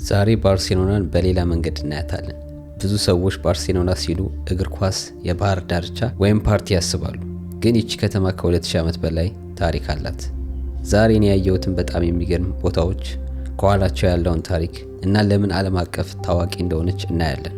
ዛሬ ባርሴሎናን በሌላ መንገድ እናያታለን። ብዙ ሰዎች ባርሴሎና ሲሉ እግር ኳስ፣ የባህር ዳርቻ ወይም ፓርቲ ያስባሉ። ግን ይቺ ከተማ ከ2000 ዓመት በላይ ታሪክ አላት። ዛሬ እኔ ያየሁትን በጣም የሚገርም ቦታዎች፣ ከኋላቸው ያለውን ታሪክ እና ለምን ዓለም አቀፍ ታዋቂ እንደሆነች እናያለን።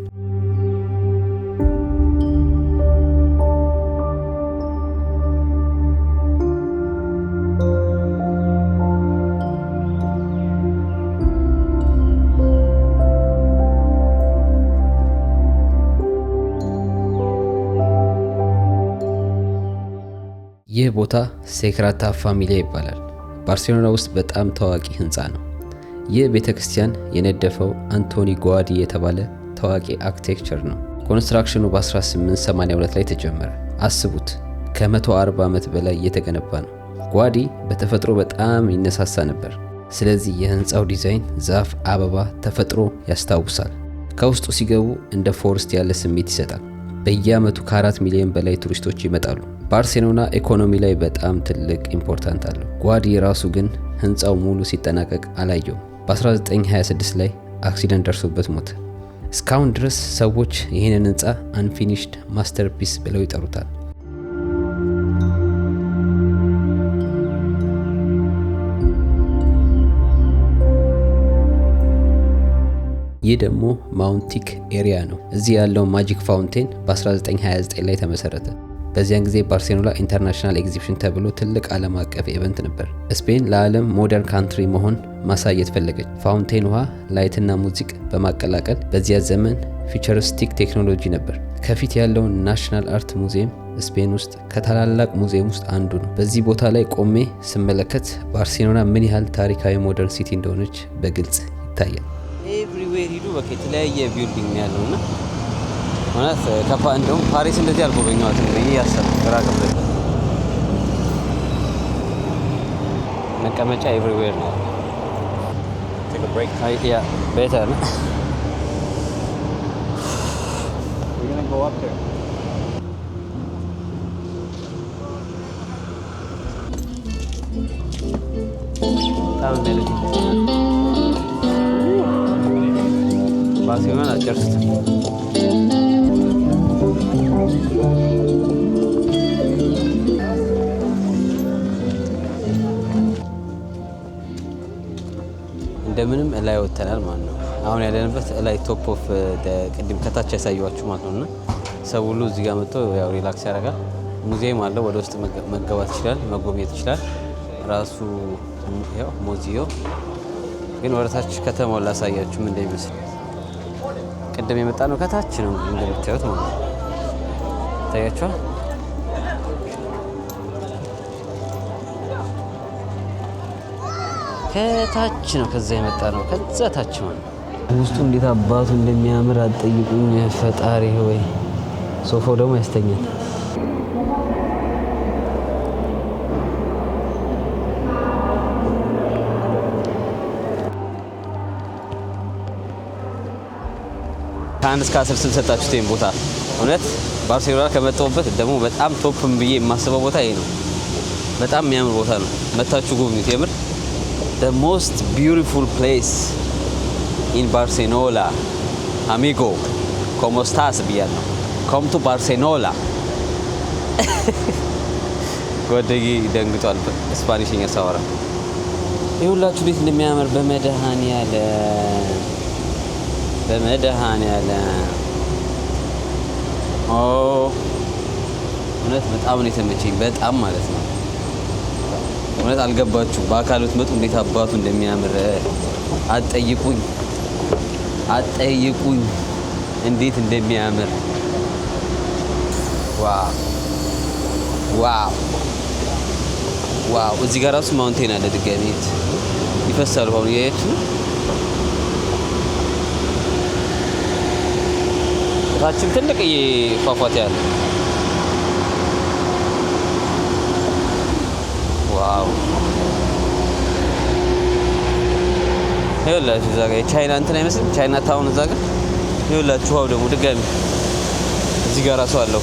ይህ ቦታ ሴክራታ ፋሚሊያ ይባላል። ባርሴሎና ውስጥ በጣም ታዋቂ ህንፃ ነው። ይህ ቤተ ክርስቲያን የነደፈው አንቶኒ ጓዲ የተባለ ታዋቂ አርክቴክቸር ነው። ኮንስትራክሽኑ በ1882 ላይ ተጀመረ። አስቡት፣ ከ140 ዓመት በላይ እየተገነባ ነው። ጓዲ በተፈጥሮ በጣም ይነሳሳ ነበር። ስለዚህ የህንፃው ዲዛይን ዛፍ፣ አበባ፣ ተፈጥሮ ያስታውሳል። ከውስጡ ሲገቡ እንደ ፎረስት ያለ ስሜት ይሰጣል። በየዓመቱ ከ4 ሚሊዮን በላይ ቱሪስቶች ይመጣሉ። ባርሴሎና ኢኮኖሚ ላይ በጣም ትልቅ ኢምፖርታንት አለው። ጓዲ ራሱ ግን ህንፃው ሙሉ ሲጠናቀቅ አላየውም። በ1926 ላይ አክሲደንት ደርሶበት ሞተ። እስካሁን ድረስ ሰዎች ይህንን ህንፃ አንፊኒሽድ ማስተርፒስ ብለው ይጠሩታል። ይህ ደግሞ ማውንቲክ ኤሪያ ነው። እዚህ ያለው ማጂክ ፋውንቴን በ1929 ላይ ተመሰረተ። በዚያን ጊዜ ባርሴሎና ኢንተርናሽናል ኤግዚቢሽን ተብሎ ትልቅ ዓለም አቀፍ ኢቨንት ነበር። ስፔን ለዓለም ሞደርን ካንትሪ መሆን ማሳየት ፈለገች። ፋውንቴን ውሃ፣ ላይትና ሙዚቅ በማቀላቀል በዚያ ዘመን ፊቸሪስቲክ ቴክኖሎጂ ነበር። ከፊት ያለውን ናሽናል አርት ሙዚየም ስፔን ውስጥ ከታላላቅ ሙዚየም ውስጥ አንዱ ነው። በዚህ ቦታ ላይ ቆሜ ስመለከት ባርሴሎና ምን ያህል ታሪካዊ ሞደርን ሲቲ እንደሆነች በግልጽ ይታያል። ኤቭሪዌር ሂዱ፣ በቃ የተለያየ ቢልዲንግ ያለውና ማለት ከፋ እንደውም ፓሪስ እንደዚህ አልጎበኘኋትም ብዬ ያሰብኩ ግራ ገብቶኝ። መቀመጫ ኤቭሪዌር ነው። take a break. Yeah, better. We're going to go up there. Down there. Barcelona just እንደምንም ላይ ወተናል ማለት ነው። አሁን ያለንበት ላይ ቶፕ ኦፍ ቅድም ከታች ያሳየዋችሁ ማለት ነውና ሰው ሁሉ እዚህ ጋር መጥቶ ያው ሪላክስ ያደርጋል። ሙዚየም አለው፣ ወደ ውስጥ መገባት ይችላል፣ መጎብኘት ይችላል። ራሱ ያው ሙዚዮ ግን ወደታች ከተማውን ላሳያችሁ ምን እንደሚመስል። ቅድም የመጣ ነው ከታች ነው እንደምታዩት ማለት ነው። ታያችኋል። ከታች ነው ከዛ የመጣ ነው ከዛ ታች ማለት ውስጡ እንዴት አባቱ እንደሚያምር አትጠይቁኝ። ፈጣሪ ሆይ ሶፋው ደግሞ ያስተኛል። ከአንድ እስከ 10 ስልሰጣችሁት ይሄን ቦታ እውነት ባርሴሎና ከመጣሁበት ደግሞ በጣም ቶፕም ብዬ የማስበው ቦታ ይሄ ነው። በጣም የሚያምር ቦታ ነው። መታችሁ ጎብኙት የምር The most beautiful place in Barcelona. Amigo, ¿cómo estás? Bien. Come to Barcelona. ጓደጌ ደንግጧል። ስፓኒሽኛ ሳወራ ይሁላችሁ ቤት እንደሚያምር በመድኃኒዓለም እውነት በጣም ነው የተመቸኝ። በጣም ማለት ነው። እውነት አልገባችሁ በአካል ብትመጡ እንዴት አባቱ እንደሚያምር አትጠይቁኝ እንዴት እንደሚያምር። ዋው እዚህ ጋር ራሱ ማውንቴን አለ ድጋሚ ይፈሳል። አሁን ያያችሁ ታችም ትልቅ ፏፏቴ አለ። ዋው ይኸውላችሁ እዛ ጋር የቻይና እንትን አይመስልም? ቻይና ታውን እዛ ጋር ይኸውላችሁ። ውሃው ደግሞ ድጋሚ እዚህ ጋር ራሱ አለው።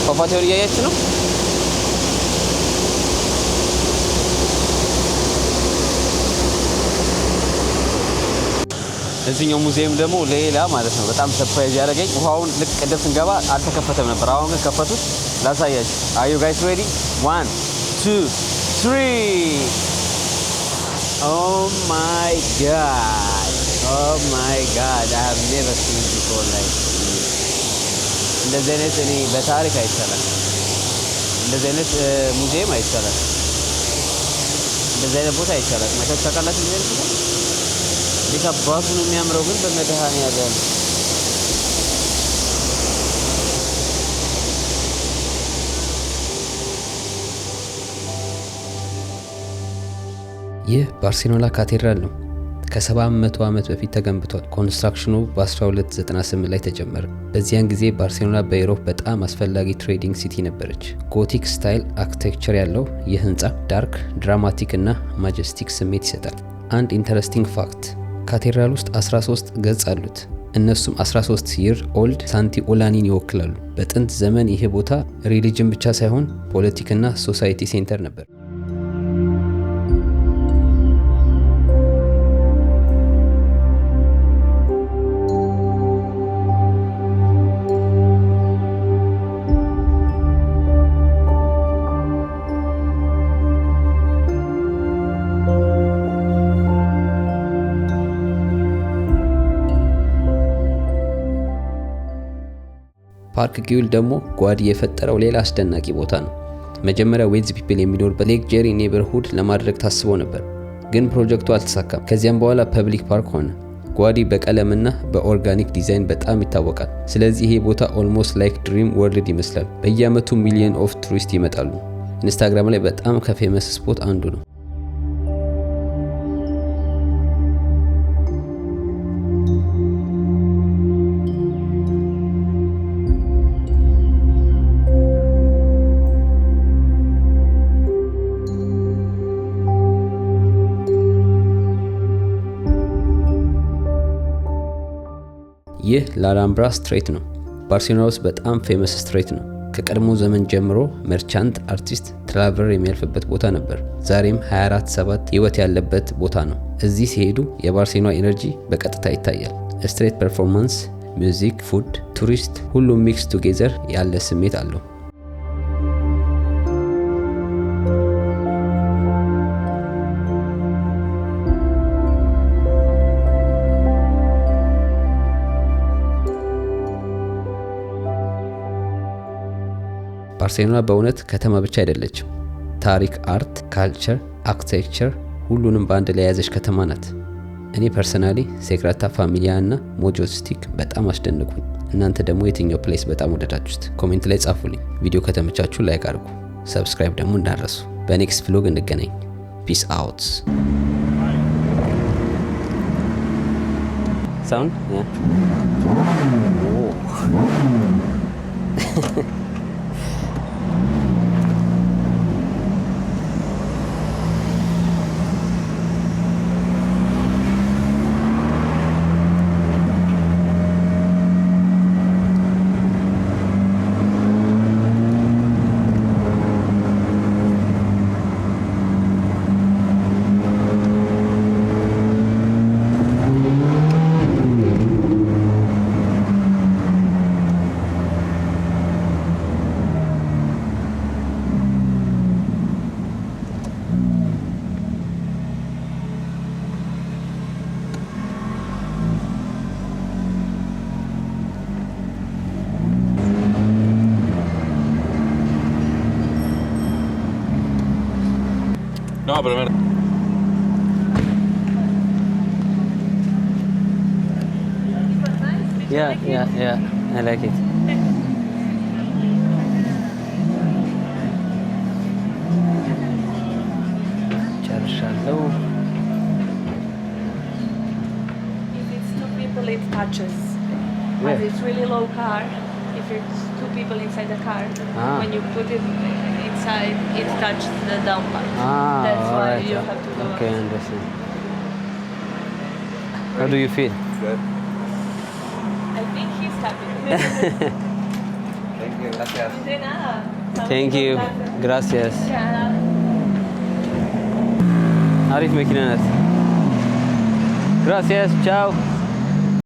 ፏፏቴውን እያያችሁ ነው። እዚህኛው ሙዚየም ደግሞ ሌላ ማለት ነው በጣም ሰርፕራይዝ ያደረገኝ ውሃውን ልክ ቅድም ስንገባ አልተከፈተም ነበር። አሁን ግን ከፈቱት። ላሳያችሁ። አር ዩ ጋይስ ሬዲ? 1 2 3 ኦ ማይ ጋድ I have never seen before like እንደዚህ አይነት እኔ በታሪክ አይቻልም። እንደዚህ አይነት ሙዚየም አይቻልም። እንደዚህ አይነት ቦታ አይቻልም። ማለት ታውቃላችሁ እንደዚህ አይነት ቦታ እንዴት አባቱ ነው የሚያምረው ግን በመድኃኒዓለም ይህ ባርሴሎና ካቴድራል ነው። ከ700 ዓመት በፊት ተገንብቷል። ኮንስትራክሽኑ በ1298 ላይ ተጀመረ። በዚያን ጊዜ ባርሴሎና በዩሮፕ በጣም አስፈላጊ ትሬዲንግ ሲቲ ነበረች። ጎቲክ ስታይል አርኪቴክቸር ያለው ይህ ህንፃ ዳርክ፣ ድራማቲክ እና ማጀስቲክ ስሜት ይሰጣል። አንድ ኢንተረስቲንግ ፋክት፣ ካቴድራል ውስጥ 13 ገጽ አሉት። እነሱም 13 ይር ኦልድ ሳንቲ ኦላኒን ይወክላሉ። በጥንት ዘመን ይህ ቦታ ሪሊጅን ብቻ ሳይሆን ፖለቲክና ሶሳይቲ ሴንተር ነበር። ፓርክ ጊውል ደግሞ ጓዲ የፈጠረው ሌላ አስደናቂ ቦታ ነው። መጀመሪያ ዌልዝ ፒፕል የሚኖርበት ሌክ ጄሪ ኔበርሁድ ለማድረግ ታስቦ ነበር፣ ግን ፕሮጀክቱ አልተሳካም። ከዚያም በኋላ ፐብሊክ ፓርክ ሆነ። ጓዲ በቀለምና በኦርጋኒክ ዲዛይን በጣም ይታወቃል። ስለዚህ ይሄ ቦታ ኦልሞስት ላይክ ድሪም ወርልድ ይመስላል። በየአመቱ ሚሊዮን ኦፍ ቱሪስት ይመጣሉ። ኢንስታግራም ላይ በጣም ከፌመስ ስፖት አንዱ ነው። ይህ ላላምብራ ስትሬት ነው። ባርሴሎና ውስጥ በጣም ፌመስ ስትሬት ነው። ከቀድሞ ዘመን ጀምሮ መርቻንት፣ አርቲስት፣ ትራቨለር የሚያልፍበት ቦታ ነበር። ዛሬም 24/7 ህይወት ያለበት ቦታ ነው። እዚህ ሲሄዱ የባርሴሎና ኤነርጂ በቀጥታ ይታያል። ስትሬት ፐርፎርማንስ፣ ሚውዚክ፣ ፉድ፣ ቱሪስት፣ ሁሉም ሚክስ ቱጌዘር ያለ ስሜት አለው። ባርሴሎና በእውነት ከተማ ብቻ አይደለችም። ታሪክ፣ አርት፣ ካልቸር፣ አርኪቴክቸር ሁሉንም በአንድ ላይ የያዘች ከተማ ናት። እኔ ፐርሰናሊ ሴግራታ ፋሚሊያ እና ሞጆስቲክ በጣም አስደንቁኝ። እናንተ ደግሞ የትኛው ፕሌስ በጣም ወደዳችሁት? ኮሜንት ላይ ጻፉልኝ። ቪዲዮ ከተመቻችሁ ላይክ አድርጉ፣ ሰብስክራይብ ደግሞ እንዳረሱ። በኔክስት ቭሎግ እንገናኝ። ፒስ አውት። ሳውንድ No, pero mira. Yeah, I like it. ጨርሻለሁ። If it's two people, it touches. Yeah. But it's really low car. If it's two people inside the car, when you put it inside, it touches the down part. That's why alright. you have to do Okay, it. understand. How do you feel? Good. I think he's happy. Thank you, gracias. De nada. Thank you. Gracias. Yeah. አሪፍ መኪና ናት። Gracias. Ciao.